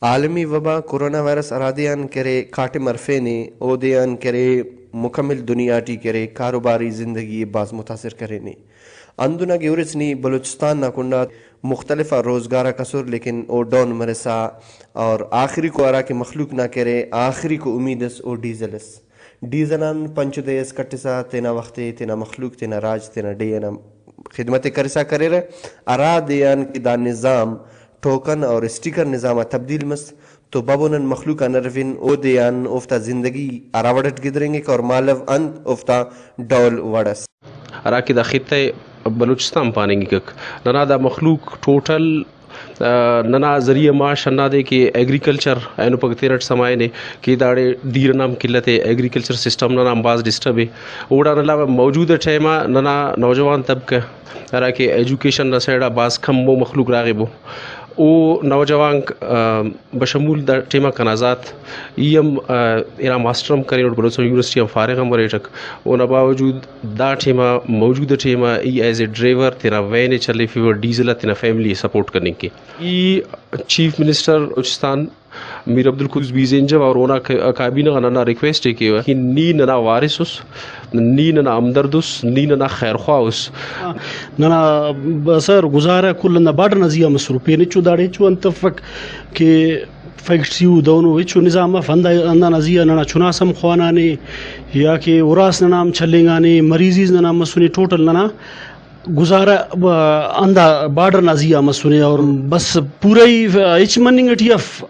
عالمی وبا corona virus ارادیان کرے کاٹ مرفے او دیان کرے مکمل دنیاٹی کرے کاروباری زندگی باز متاثر کرے نے اندنا گیورچنی بلوچستان ناکنڈا مختلف روزگارہ کسر لیکن او ڈون مرسا اور آخری کو ارا کے مخلوق نہ کرے آخری کو امیدس او ڈیزلان پنچ دیس کٹسا تینا وقتے تینا مخلوق تینا راج تینا ڈینا خدمت کرسا کرے رہے ارا دیان کی دا نظام ٹوکن اور اسٹیکر نظام تبدیل مس تو بابونن مخلوق نروین او دیان افتا زندگی اراوڑت گدریں گے اور مالو انت افتا ڈول وڑس اراکی دا خطہ بلوچستان پانیں گی کک ننا دا مخلوق ٹوٹل ننا ذریعہ معاش نہ دے کہ ایگریکلچر اینو پک تیرٹ سمائے نے کہ داڑے دیر نام قلت ہے ایگریکلچر سسٹم ننا باز ڈسٹرب ہے اوڑا نلا موجود ٹائمہ ننا نوجوان طبقہ ارا کہ ایجوکیشن نہ سیڑا باز کم وہ مخلوق راغب ہو او نوجوان بشمول دا ٹیمہ کنازات ایم ایرا ماسٹرم کریں اور بلوچستان یونیورسٹی ہم فارغ ہم وریٹک اونا باوجود دا ٹیمہ موجود ٹیمہ ای ایز اے ڈرائیور تیرا وین چلے فیور ڈیزل تینا فیملی سپورٹ کرنے کے ای چیف منسٹر بلوچستان میر عبدالقدوس بیزینجب اور اونا کابینہ ننا ریکویسٹ ہے کہ نی ننا وارث اس نی ننا امدرد اس نی ننا خیرخواہ اس ننا سر گزارا کل نہ باڈر نزیہ مصروفی نچو داڑے چو انتفق کہ فیکٹریو دونو وچو نظام فندا اندا نزیہ ننا چناسم خوانانے یا کہ وراس ننام چلنگانے مریضیز ننام مسونی ٹوٹل ننا گزارا اندا باڈر نزیہ مسونی اور بس پورا ہی اچ مننگ ٹیف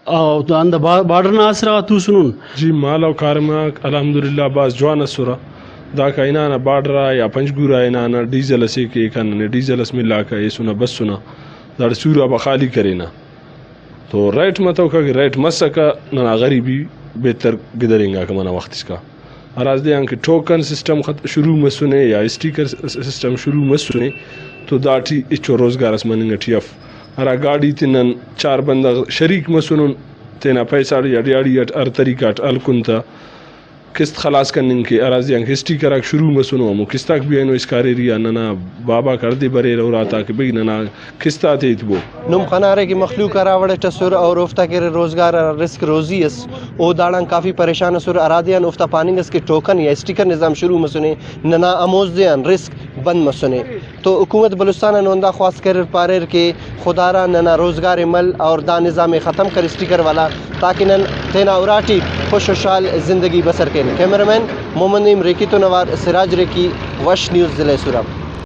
اند باڈر ناسرا تو سنون جی مالا کارما الحمدللہ باز جوان سورا دا کا انانا باڈرا یا پنجگورا انانا ڈیزل سے کے کن ڈیزل اس ملا کا یہ سنا بس سنا دا سورا بخالی کرینا تو ریٹ متو کا ریٹ مسکا ننا غریبی بہتر گدریں گا کمانا وقت اس کا اراز دے کہ ٹوکن سسٹم شروع مسنے یا اسٹیکر سسٹم شروع مسنے تو داٹھی اچو روزگار اس مننگ ٹیف ارا گاڑی تنن چار بندہ شریک مسنن تینا پیسہ ڈیاڑی ار طریقہ الکنتا قسط خلاص کرنے کے اراضی ہسٹی کرا شروع مسنو ہم قسطاک بھی اینو اس کارے ریا ننا بابا کر دے برے رو راتا کہ بھئی ننا قسطا تیت بو نم خنارے کی مخلوق اراوڑ ٹسر اور افتا کے روزگار رزق روزی اس او داڑان کافی پریشان سر ارادیان افتا پاننگس کے ٹوکن یا اسٹیکر نظام شروع مسنے ننا اموز دیان رزق بند مسنے تو حکومت بلوچستان نوندا خواست کر پارر کے خدارا ننا روزگار مل اور دا نظام ختم کر اسٹیکر والا تاکہ نن تینا اوراٹی خوش و شال زندگی بسر کے کیمرمین محمد نعیم ریکی تو نوار سراج ریکی وش نیوز ضلع سوراب.